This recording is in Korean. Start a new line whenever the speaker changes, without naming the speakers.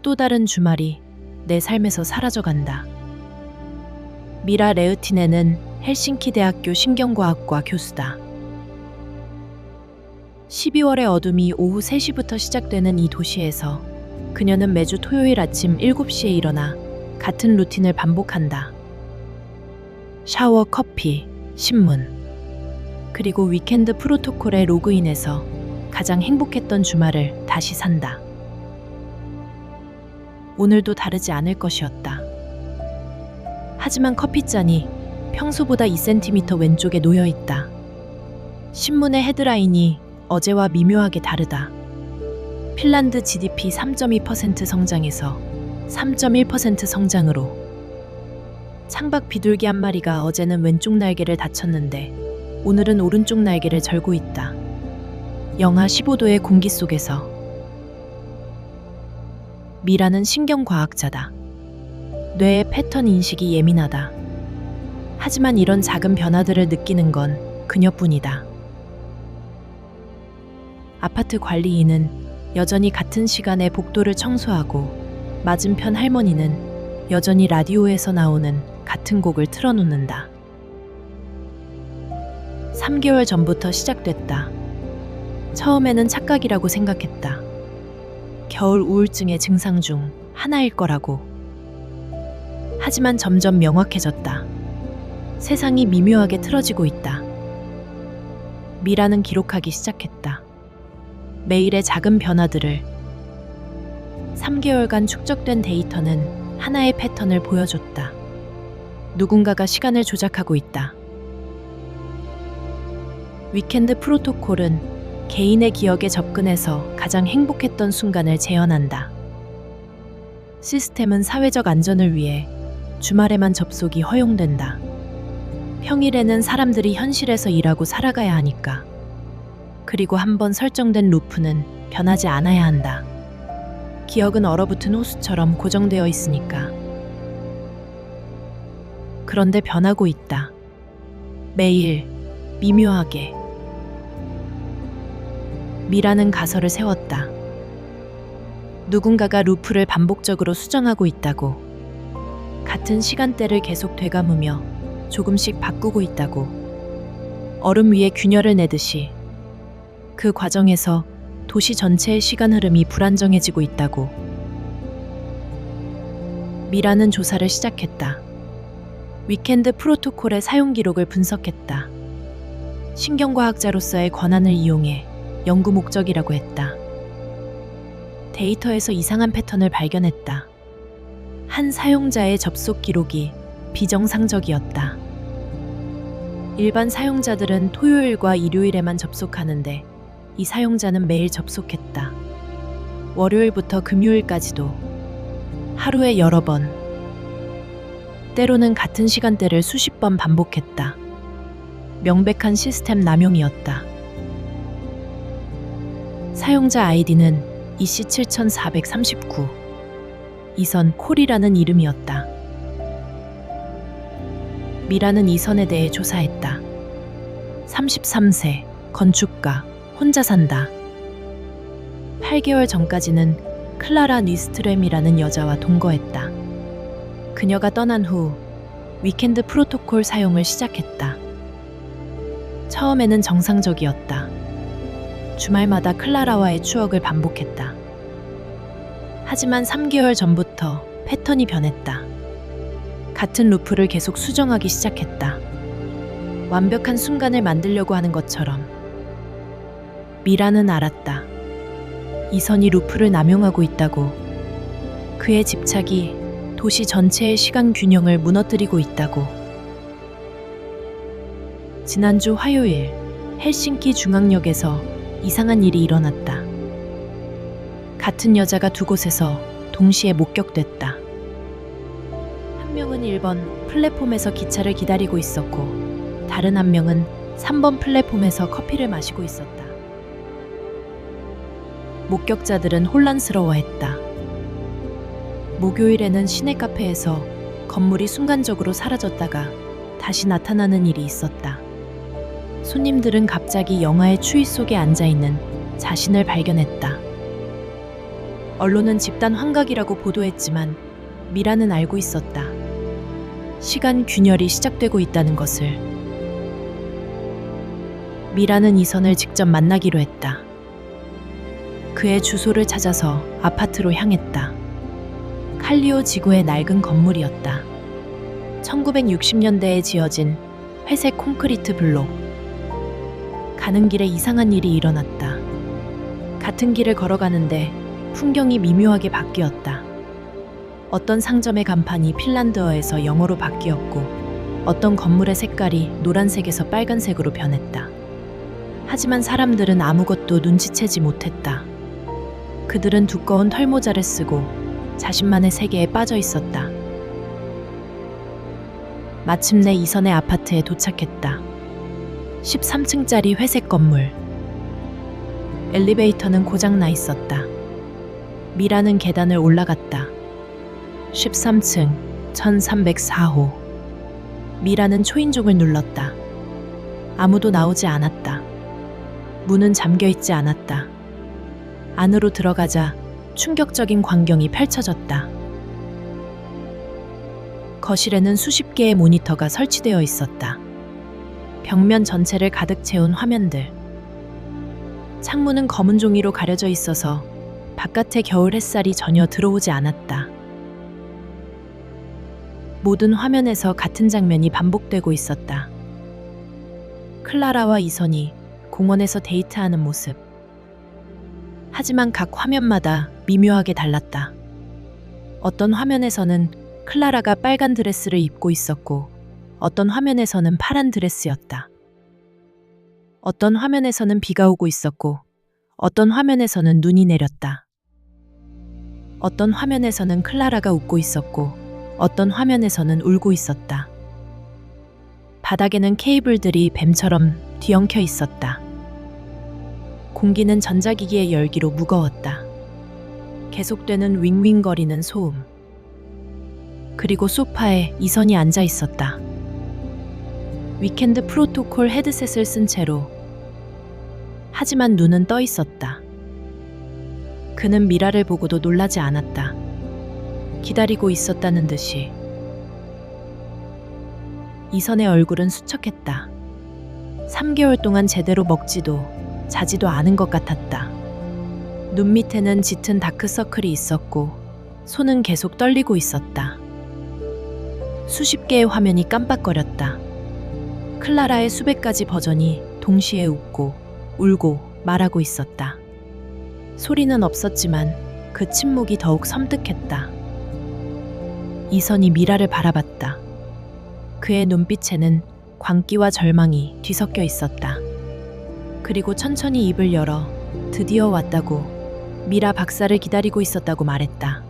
또 다른 주말이 내 삶에서 사라져간다. 미라 레흐티네는 헬싱키 대학교 신경과학과 교수다. 12월의 어둠이 오후 3시부터 시작되는 이 도시에서 그녀는 매주 토요일 아침 7시에 일어나 같은 루틴을 반복한다. 샤워, 커피, 신문, 그리고 위켄드 프로토콜에 로그인해서 가장 행복했던 주말을 다시 산다. 오늘도 다르지 않을 것이었다. 하지만 커피잔이 평소보다 2cm 왼쪽에 놓여 있다. 신문의 헤드라인이 어제와 미묘하게 다르다. 핀란드 GDP 3.2% 성장에서 3.1% 성장으로. 창밖 비둘기 한 마리가 어제는 왼쪽 날개를 다쳤는데 오늘은 오른쪽 날개를 절고 있다. 영하 15도의 공기 속에서. 미라는 신경과학자다. 뇌의 패턴 인식이 예민하다. 하지만 이런 작은 변화들을 느끼는 건 그녀뿐이다. 아파트 관리인은 여전히 같은 시간에 복도를 청소하고 맞은편 할머니는 여전히 라디오에서 나오는 같은 곡을 틀어놓는다. 3개월 전부터 시작됐다. 처음에는 착각이라고 생각했다. 겨울 우울증의 증상 중 하나일 거라고. 하지만 점점 명확해졌다. 세상이 미묘하게 틀어지고 있다. 미라는 기록하기 시작했다. 매일의 작은 변화들을. 3개월간 축적된 데이터는 하나의 패턴을 보여줬다. 누군가가 시간을 조작하고 있다. 위켄드 프로토콜은 개인의 기억에 접근해서 가장 행복했던 순간을 재현한다. 시스템은 사회적 안전을 위해 주말에만 접속이 허용된다. 평일에는 사람들이 현실에서 일하고 살아가야 하니까. 그리고 한번 설정된 루프는 변하지 않아야 한다. 기억은 얼어붙은 호수처럼 고정되어 있으니까. 그런데 변하고 있다. 매일 미묘하게. 미라는 가설을 세웠다. 누군가가 루프를 반복적으로 수정하고 있다고. 같은 시간대를 계속 되감으며 조금씩 바꾸고 있다고. 얼음 위에 균열을 내듯이. 그 과정에서 도시 전체의 시간 흐름이 불안정해지고 있다고. 미라는 조사를 시작했다. 위켄드 프로토콜의 사용 기록을 분석했다. 신경과학자로서의 권한을 이용해 연구 목적이라고 했다. 데이터에서 이상한 패턴을 발견했다. 한 사용자의 접속 기록이 비정상적이었다. 일반 사용자들은 토요일과 일요일에만 접속하는데 이 사용자는 매일 접속했다. 월요일부터 금요일까지도. 하루에 여러 번. 때로는 같은 시간대를 수십 번 반복했다. 명백한 시스템 남용이었다. 사용자 아이디는 EC7439. 이선 콜이라는 이름이었다. 미라는 이선에 대해 조사했다. 33세, 건축가, 혼자 산다. 8개월 전까지는 클라라 니스트렘이라는 여자와 동거했다. 그녀가 떠난 후 위켄드 프로토콜 사용을 시작했다. 처음에는 정상적이었다. 주말마다 클라라와의 추억을 반복했다. 하지만 3개월 전부터 패턴이 변했다. 같은 루프를 계속 수정하기 시작했다. 완벽한 순간을 만들려고 하는 것처럼. 미라는 알았다. 이선이 루프를 남용하고 있다고. 그의 집착이 도시 전체의 시간 균형을 무너뜨리고 있다고. 지난주 화요일 헬싱키 중앙역에서 이상한 일이 일어났다. 같은 여자가 두 곳에서 동시에 목격됐다. 한 명은 1번 플랫폼에서 기차를 기다리고 있었고 다른 한 명은 3번 플랫폼에서 커피를 마시고 있었다. 목격자들은 혼란스러워했다. 목요일에는 시내 카페에서 건물이 순간적으로 사라졌다가 다시 나타나는 일이 있었다. 손님들은 갑자기 영화의 추위 속에 앉아있는 자신을 발견했다. 언론은 집단 환각이라고 보도했지만 미라는 알고 있었다. 시간 균열이 시작되고 있다는 것을. 미라는 이선을 직접 만나기로 했다. 그의 주소를 찾아서 아파트로 향했다. 칼리오 지구의 낡은 건물이었다. 1960년대에 지어진 회색 콘크리트 블록. 가는 길에 이상한 일이 일어났다. 같은 길을 걸어가는데 풍경이 미묘하게 바뀌었다. 어떤 상점의 간판이 핀란드어에서 영어로 바뀌었고 어떤 건물의 색깔이 노란색에서 빨간색으로 변했다. 하지만 사람들은 아무것도 눈치채지 못했다. 그들은 두꺼운 털모자를 쓰고 자신만의 세계에 빠져 있었다. 마침내 이선의 아파트에 도착했다. 13층짜리 회색 건물. 엘리베이터는 고장나 있었다. 미라는 계단을 올라갔다. 13층 1304호. 미라는 초인종을 눌렀다. 아무도 나오지 않았다. 문은 잠겨 있지 않았다. 안으로 들어가자 충격적인 광경이 펼쳐졌다. 거실에는 수십 개의 모니터가 설치되어 있었다. 벽면 전체를 가득 채운 화면들. 창문은 검은 종이로 가려져 있어서 바깥의 겨울 햇살이 전혀 들어오지 않았다. 모든 화면에서 같은 장면이 반복되고 있었다. 클라라와 이선이 공원에서 데이트하는 모습. 하지만 각 화면마다 미묘하게 달랐다. 어떤 화면에서는 클라라가 빨간 드레스를 입고 있었고 어떤 화면에서는 파란 드레스였다. 어떤 화면에서는 비가 오고 있었고 어떤 화면에서는 눈이 내렸다. 어떤 화면에서는 클라라가 웃고 있었고 어떤 화면에서는 울고 있었다. 바닥에는 케이블들이 뱀처럼 뒤엉켜 있었다. 공기는 전자기기의 열기로 무거웠다. 계속되는 윙윙거리는 소음. 그리고 소파에 이선이 앉아 있었다. 위켄드 프로토콜 헤드셋을 쓴 채로. 하지만 눈은 떠 있었다. 그는 미라를 보고도 놀라지 않았다. 기다리고 있었다는 듯이. 이선의 얼굴은 수척했다. 3개월 동안 제대로 먹지도 자지도 않은 것 같았다. 눈 밑에는 짙은 다크서클이 있었고 손은 계속 떨리고 있었다. 수십 개의 화면이 깜빡거렸다. 클라라의 수백 가지 버전이 동시에 웃고 울고 말하고 있었다. 소리는 없었지만 그 침묵이 더욱 섬뜩했다. 이선이 미라를 바라봤다. 그의 눈빛에는 광기와 절망이 뒤섞여 있었다. 그리고 천천히 입을 열어 드디어 왔다고, 미라 박사를 기다리고 있었다고 말했다.